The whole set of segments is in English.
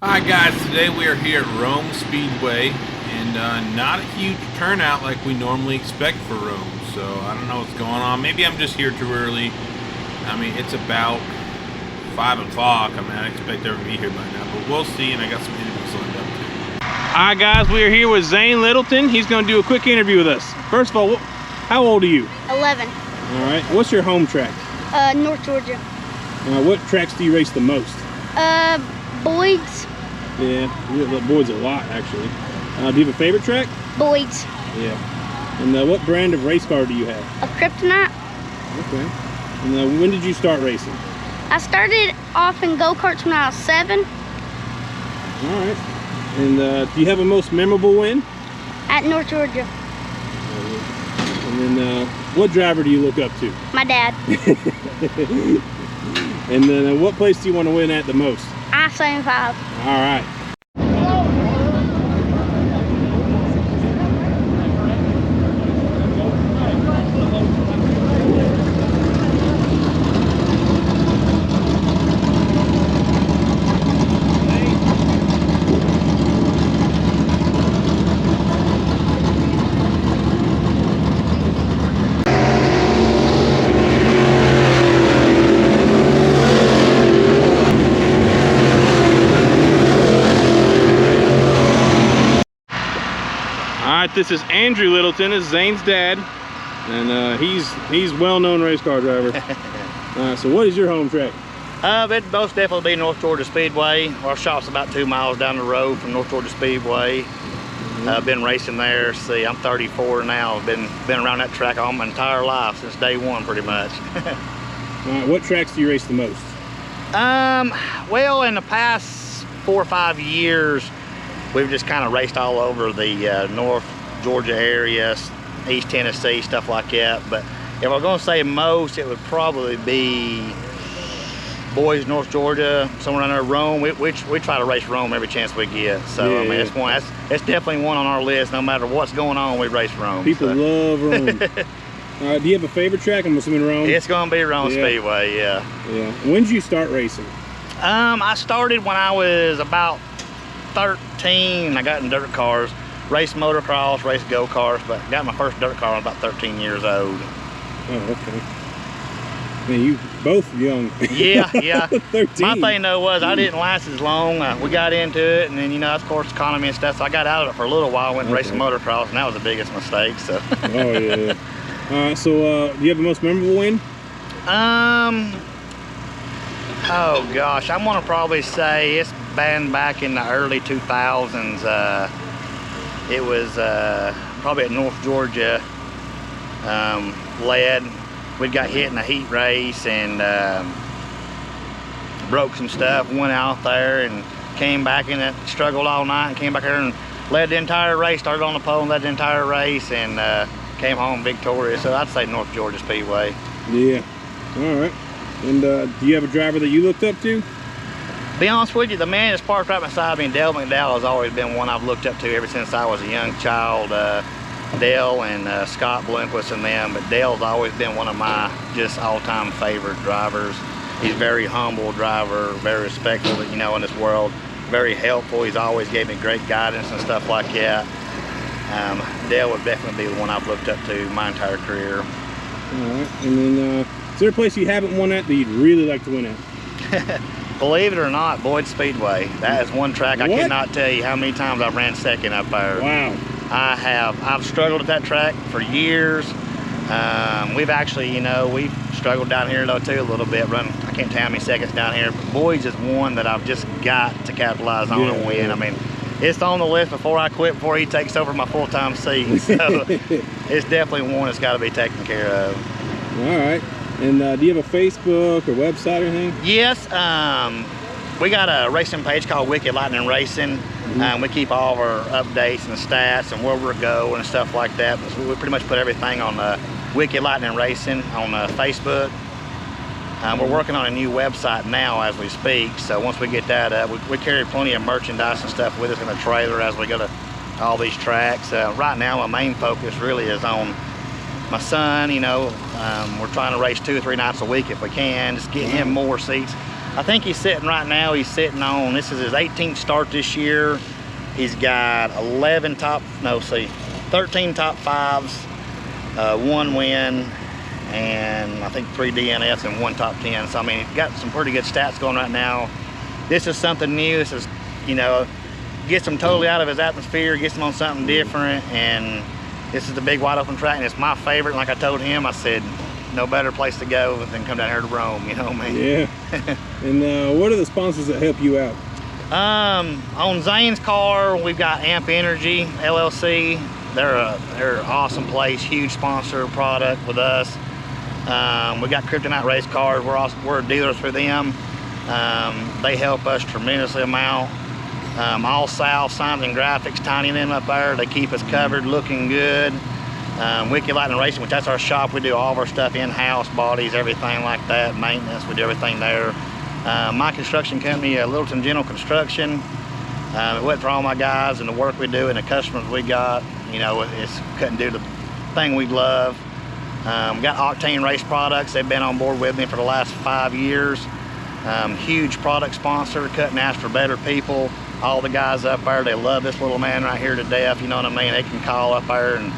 Hi guys, today we are here at Rome Speedway, and not a huge turnout like we normally expect for Rome, so I don't know what's going on. Maybe I'm just here too early. I mean, it's about 5 o'clock. I mean, I expect everyone to be here by now, but we'll see, and I got some interviews lined up too. Alright guys, we are here with Zane Littleton. He's going to do a quick interview with us. First of all, how old are you? 11. Alright, what's your home track? North Georgia. What tracks do you race the most? Boyd's. Yeah, you love Boyd's a lot, actually. Do you have a favorite track? Boyd's. Yeah. And what brand of race car do you have? A Kryptonite. Okay. And when did you start racing? I started off in go-karts when I was 7. All right. And do you have a most memorable win? At North Georgia. And then what driver do you look up to? My dad. And then what place do you want to win at the most? I-75. All right. Alright, this is Andrew Littleton, this is Zane's dad, and he's well-known race car driver. So what is your home track? It'd most definitely be North Georgia Speedway. Our shop's about 2 miles down the road from North Georgia Speedway. Been racing there. See, I'm 34 now. Been around that track all my entire life since day one, pretty much. What tracks do you race the most? Well, in the past 4 or 5 years, we've just kind of raced all over the North Georgia area, East Tennessee, stuff like that. But if I'm going to say most, it would probably be Boys, North Georgia, somewhere around there. Rome. We try to race Rome every chance we get. So yeah, I mean, it's definitely one on our list. No matter what's going on, we race Rome. People love Rome. Do you have a favorite track? I'm assuming Rome. It's going to be Rome Speedway. Yeah. Yeah. When did you start racing? I started when I was about 13. I got in dirt cars, raced motocross, raced go-karts, but got my first dirt car when I was about 13 years old. Oh, okay. Man, you both young. Yeah. 13. My thing though was I didn't last as long. We got into it, and then, you know, of course, economy and stuff, so I got out of it for a little while, went and raced motocross, and that was the biggest mistake, so. Oh, yeah. So do you have the most memorable win? Oh gosh, I'm gonna probably say it's been back in the early 2000s. It was probably at North Georgia. We'd got hit in a heat race and broke some stuff. Went out there and came back in it, struggled all night, and came back here and led the entire race. Started on the pole and led the entire race, and came home victorious. So I'd say North Georgia Speedway. Yeah. All right. And do you have a driver that you looked up to? Be honest with you, the man that's parked right beside me, Dale McDowell, has always been one I've looked up to ever since I was a young child. Dale and Scott Bloomquist and them, but Dale's always been one of my just all-time favorite drivers. He's a very humble driver, very respectful, you know, in this world, very helpful. He's always gave me great guidance and stuff like that. Dale would definitely be the one I've looked up to my entire career. All right, and then is there a place you haven't won at that you'd really like to win at? Believe it or not, Boyd Speedway. That is one track I cannot tell you how many times I've ran second up there. Wow. I've struggled at that track for years. We've actually, you know, we've struggled down here though too a little bit. I can't tell how many seconds down here, but Boyd's is one that I've just got to capitalize on and win. I mean, it's on the list before I quit, before he takes over my full-time seat. So it's definitely one that's got to be taken care of. All right. And do you have a Facebook or website or anything? Yes. We got a racing page called Wicked Lightning Racing. We keep all of our updates and stats and where we're going and stuff like that. But we pretty much put everything on Wicked Lightning Racing on Facebook. We're working on a new website now as we speak, so once we get that up, we carry plenty of merchandise and stuff with us in a trailer as we go to all these tracks. Right now my main focus really is on my son. You know, we're trying to race 2 or 3 nights a week if we can, just get him more seats. I think he's sitting right now, he's sitting on, this is his 18th start this year. He's got 13 top fives, 1 win, and I think 3 DNFs and 1 top 10. So I mean, he's got some pretty good stats going right now. This is something new. This is, you know, gets him totally out of his atmosphere, gets him on something different, and this is the big wide open track, and it's my favorite. Like I told him, I said, no better place to go than come down here to Rome, you know what I mean? Yeah. And what are the sponsors that help you out? On Zane's car, we've got Amp Energy LLC. They're an awesome place, huge sponsor product with us. We got Kryptonite Race Cars. We're dealers for them. They help us tremendously amount. All South Signs and Graphics, Tiny them up there. They keep us covered, looking good. Wicked Lightning Racing, which that's our shop. We do all of our stuff in-house, bodies, everything like that, maintenance. We do everything there. My construction company, Littleton General Construction. It went for all my guys and the work we do and the customers we got. You know, it's couldn't do the thing we love. Got Octane Race Products. They've been on board with me for the last 5 years. Huge product sponsor, couldn't ask for better people. All the guys up there, they love this little man right here to death, you know what I mean? They can call up there and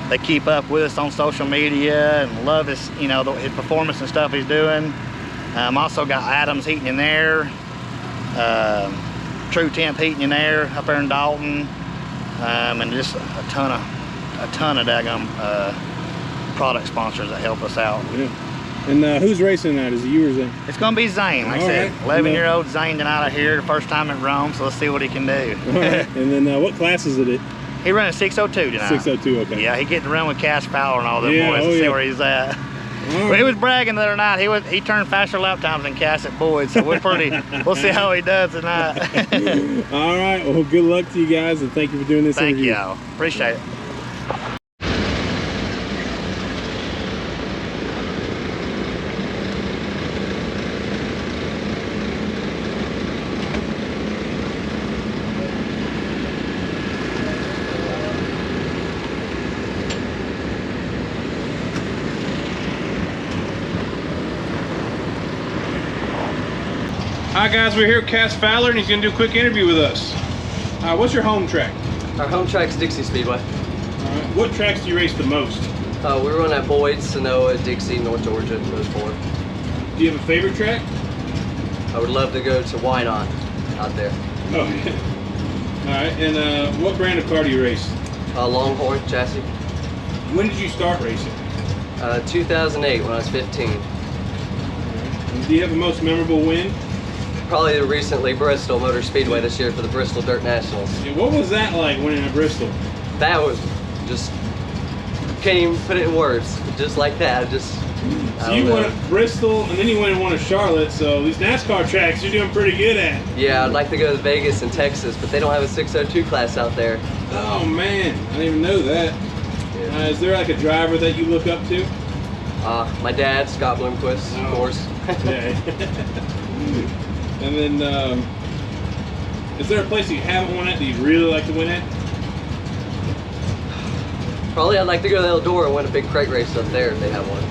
they keep up with us on social media and love his, you know, his performance and stuff he's doing. Also got Adams Heating and Air, True Temp Heating and Air up there in Dalton, and just a ton of daggum product sponsors that help us out. Yeah. And who's racing tonight? Is it you or Zane? It's gonna be Zane. Like I said, 11-year-old Zane tonight out here, the first time at Rome, so let's see what he can do. All right. And then what class is it? He running 602 tonight. 602, okay. Yeah, he getting to run with Cass Fowler and all them boys to see where he's at. Right. But he was bragging the other night. He turned faster lap times than Cass at Boyd, so we'll see how he does tonight. All right, well, good luck to you guys, and thank you for doing this interview. Thank you, appreciate it. Hi guys, we're here with Cass Fowler, and he's going to do a quick interview with us. What's your home track? Our home track's Dixie Speedway. All right. What tracks do you race the most? We run at Boyd, Sonoa, Dixie, North Georgia, those 4. Do you have a favorite track? I would love to go to Wynot out there. Oh, yeah. All right, and what brand of car do you race? Longhorn chassis. When did you start racing? 2008 when I was 15. And do you have the most memorable win? Probably recently Bristol Motor Speedway this year for the Bristol Dirt Nationals. Yeah, what was that like winning at Bristol? That was just, can't even put it in words. Just like that, So you won at Bristol, and then you went and won at Charlotte, so these NASCAR tracks you're doing pretty good at. Yeah, I'd like to go to Vegas and Texas, but they don't have a 602 class out there. Oh man, I didn't even know that. Yeah. Is there like a driver that you look up to? My dad, Scott Bloomquist, of course. Yeah. And then, is there a place you haven't won at that you'd really like to win at? Probably I'd like to go to Eldora and win a big crate race up there if they have one.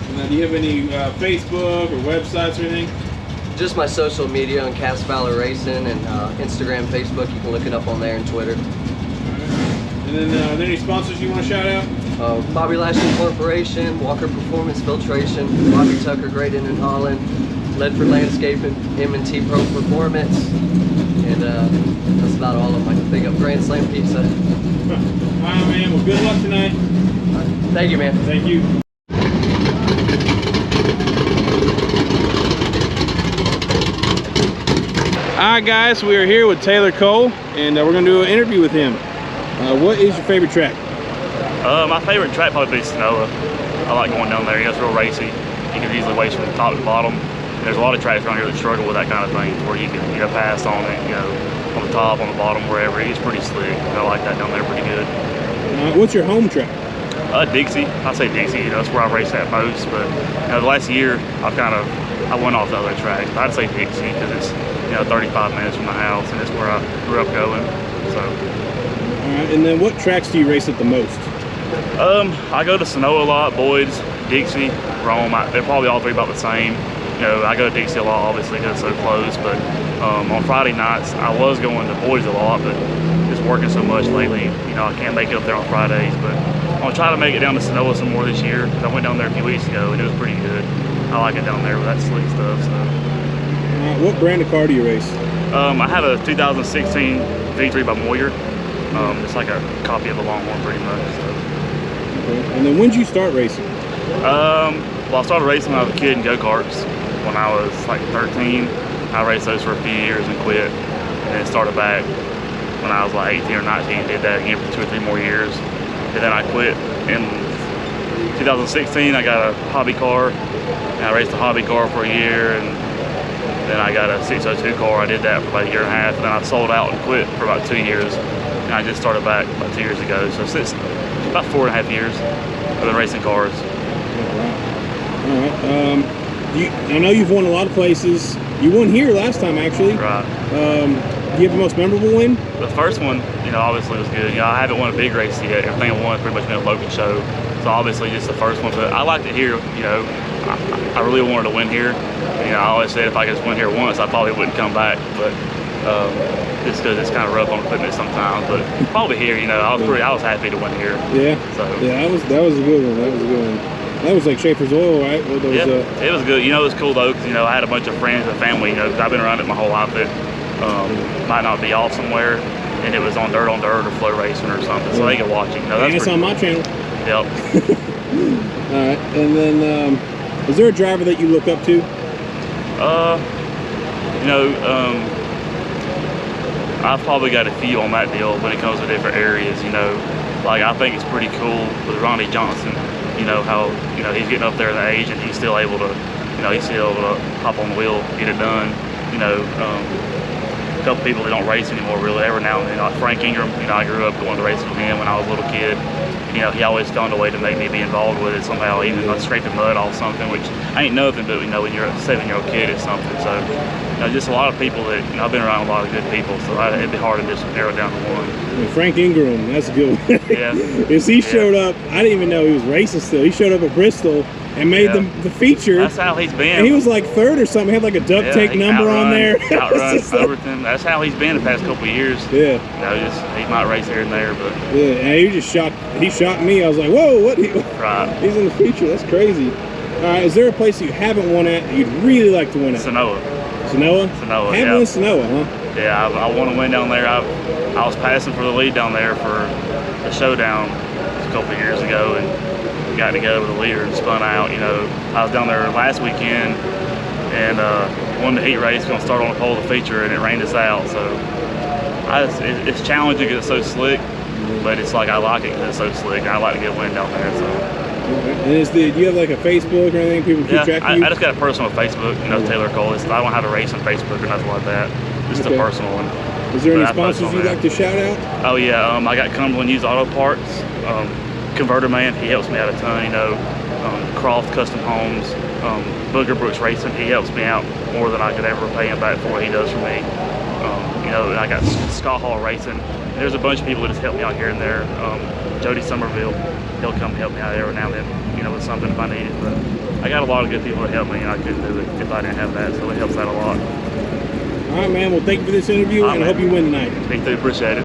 And then do you have any Facebook or websites or anything? Just my social media on Cass Fowler Racing and Instagram, Facebook. You can look it up on there and Twitter. And then are there any sponsors you want to shout out? Bobby Lashley Corporation, Walker Performance Filtration, Bobby Tucker Graydon in Holland, Ledford Landscaping, M&T Pro Performance, and that's about all of them. I can think of Grand Slam Pizza. All right, man. Well, good luck tonight. Thank you, man. Thank you. Alright guys, we are here with Taylor Cole, and we're going to do an interview with him. What is your favorite track? My favorite track probably be Sonoa. I like going down there. It's real racy. You can easily race from the top to the bottom. And there's a lot of tracks around here that struggle with that kind of thing, where you can pass on it, on the top, on the bottom, wherever. It's pretty slick. I like that down there pretty good. What's your home track? Dixie. I say Dixie. That's where I race at most. But the last year, I went off the other tracks. I'd say Dixie because it's 35 minutes from my house, and it's where I grew up going. So. All right, and then what tracks do you race at the most? I go to Sonoa a lot, Boyd's, Dixie, Rome. They're probably all 3 about the same. You know, I go to DC a lot, obviously, because it's so close. But on Friday nights, I was going to Boys a lot, but just working so much lately, you know, I can't make it up there on Fridays. But I'm gonna try to make it down to Sonoa some more this year, because I went down there a few weeks ago and it was pretty good. I like it down there with that slick stuff. So. What brand of car do you race? I have a 2016 V3 by Moyer. It's like a copy of the Longhorn, pretty much. So. Okay. And then when did you start racing? Well, I started racing when I was a kid in go-karts. When I was like 13, I raced those for a few years and quit. And then started back when I was like 18 or 19, did that again for 2 or 3 more years. And then I quit in 2016. I got a hobby car, and I raced a hobby car for a year, and then I got a 602 car. I did that for about a year and a half, and then I sold out and quit for about 2 years. And I just started back about 2 years ago. So since about 4.5 years, I've been racing cars. All right. I know you've won a lot of places. You won here last time, actually. Right. Do you have the most memorable win? The first one, you know, obviously was good. You know, I haven't won a big race yet. Everything I won has pretty much been a local show. So obviously just the first one, but I liked it here. You know, I really wanted to win here. You know, I always said if I could just win here once, I probably wouldn't come back. But just because it's kind of rough on equipment sometimes. But probably here, you know, I was happy to win here. Yeah. So yeah, that was a good one. That was a good one. That was like Schaefer's Oil, right? Those, yeah, it was good. You know, it was cool though, because you know I had a bunch of friends and family. You know, because I've been around it my whole life. That might not be off somewhere, and it was on dirt or flow racing or something, so they could watch it. You know, that's and it's on my channel. Yep. All right, and then is there a driver that you look up to? You know, I've probably got a few on that deal when it comes to different areas. You know, like I think it's pretty cool with Ronnie Johnson. You know how he's getting up there in the age and he's still able to, hop on the wheel, get it done. You know, a couple people that don't race anymore really every now and then. Like Frank Ingram, you know, I grew up going to races with him when I was a little kid. You know, he always found a way to make me be involved with it somehow, even like scraping mud off something, which ain't nothing, but you know, when you're a 7-year-old kid, it's something. So, you know, just a lot of people that, you know, I've been around a lot of good people, so it'd be hard to just narrow down to one. Well, Frank Ingram, that's a good one. Yeah. Is he showed up, I didn't even know he was racing still. He showed up at Bristol and made the feature. That's how he's been. And he was like third or something. He had like a duct tape number on there. Outrun Overton. That's how he's been the past couple of years. Yeah. You know, he might race here and there, but yeah, and he shot me. I was like, whoa, what? Right. He's in the feature. That's crazy. All right, is there a place that you haven't won at that you'd really like to win at? Sonoa. Sonoa? Sonoa, haven't won Sonoa, huh? Yeah, I want to win down there. I was passing for the lead down there for the showdown a couple of years ago, and got together with the leader and spun out. You know, I was down there last weekend and won the heat race, going to start on the pole of the feature, and it rained us out. So it's challenging because it's so slick, but it's like I like it because it's so slick. I like to get a win down there. So. And do you have like a Facebook or anything people keep track of you? I just got a personal Facebook, you know, Taylor Cole. I don't have a race on Facebook or nothing like that. Just a personal one. Is there any sponsors you'd like to shout out? Oh yeah, I got Cumberland Used Auto Parts, Converter Man, he helps me out a ton, you know, Croft Custom Homes, Booger Brooks Racing, he helps me out more than I could ever pay him back for what he does for me. You know, and I got Scott Hall Racing. There's a bunch of people that just help me out here and there. Jody Somerville, he'll come help me out every now and then, you know, with something if I need it. But I got a lot of good people that help me, and I couldn't do it if I didn't have that, so it helps out a lot. All right, man. Well, thank you for this interview, and I hope you win tonight. Me too. Appreciate it.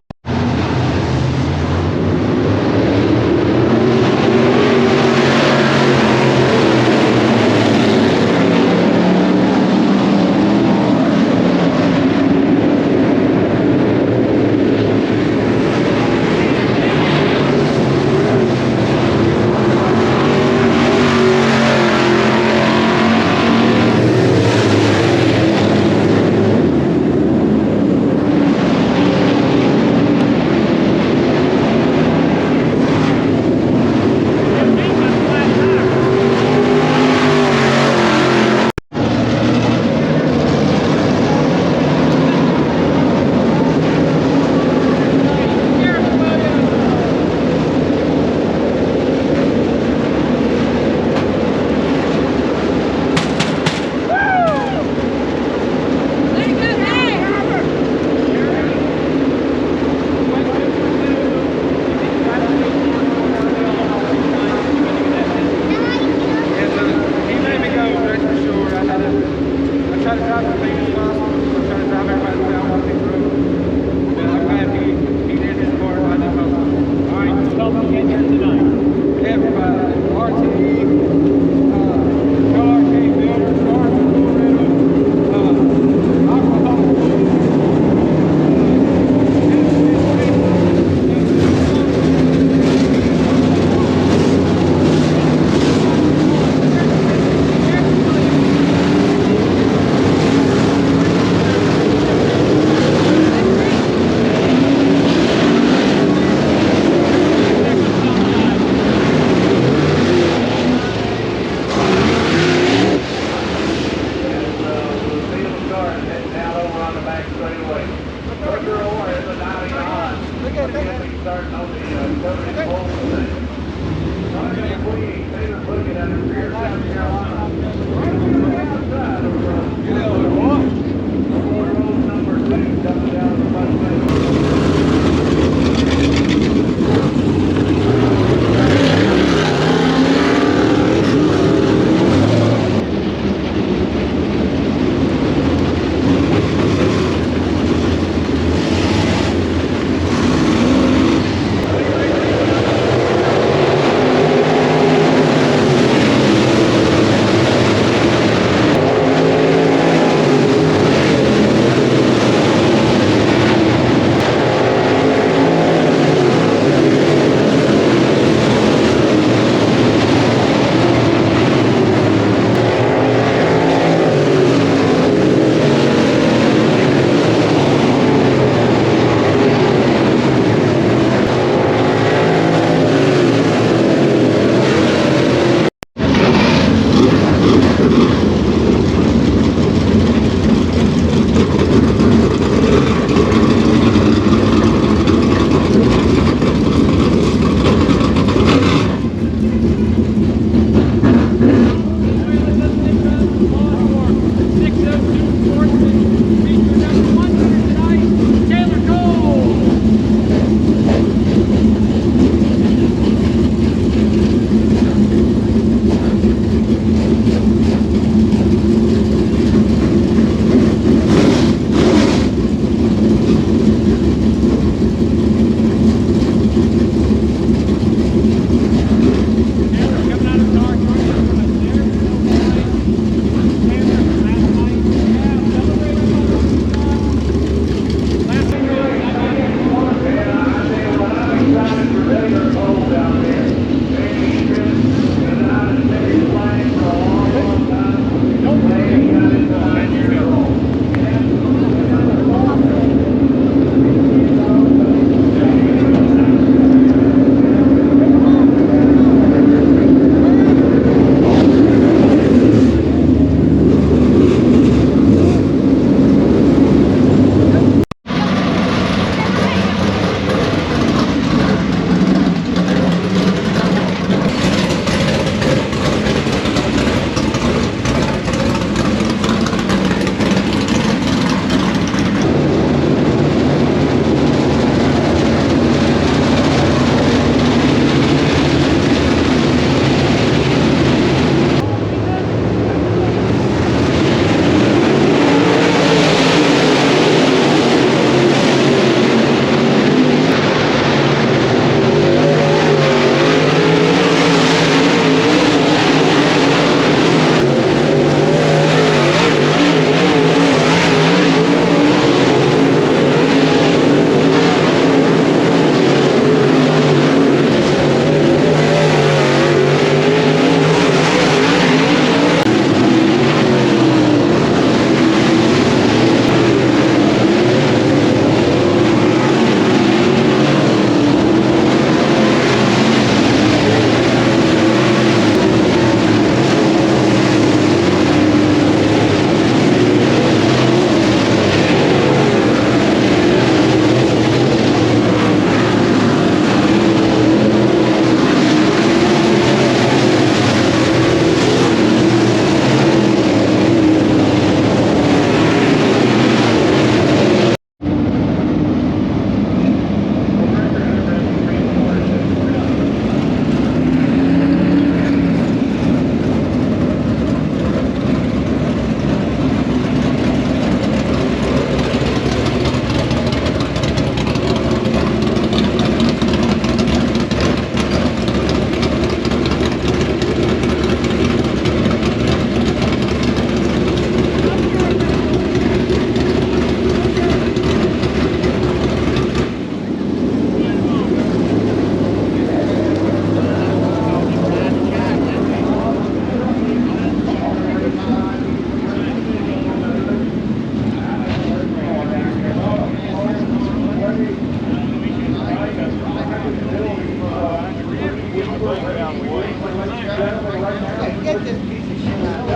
Get this piece of shit out of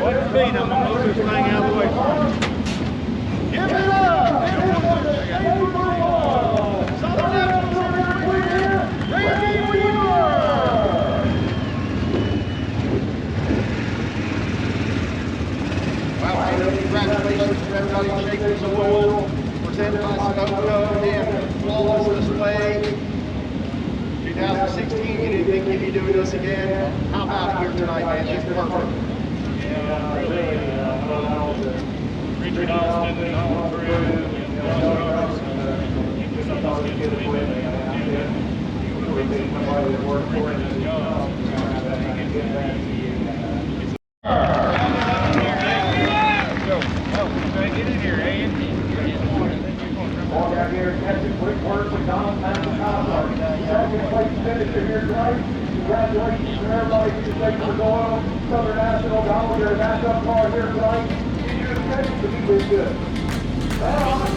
What's speed? I'm gonna move this thing out of the way. Give it up! Congratulations, Shakers Oil, presented by Sunoco and flawless display. 2016, you didn't think you'd be doing this again. How about here tonight, man? Just perfect. Yeah, really, Richard Austin and all crew, and Josh Roberts, keep this up as good as we can. You would think somebody that worked for this job, get in here, Andy. All down here, catching quick work with Donald Fowler. Second place finisher here tonight. Congratulations to everybody who's taking the Doyle Southern National Dollar. Your matchup car here tonight. You're expecting to be this good. Well, I'm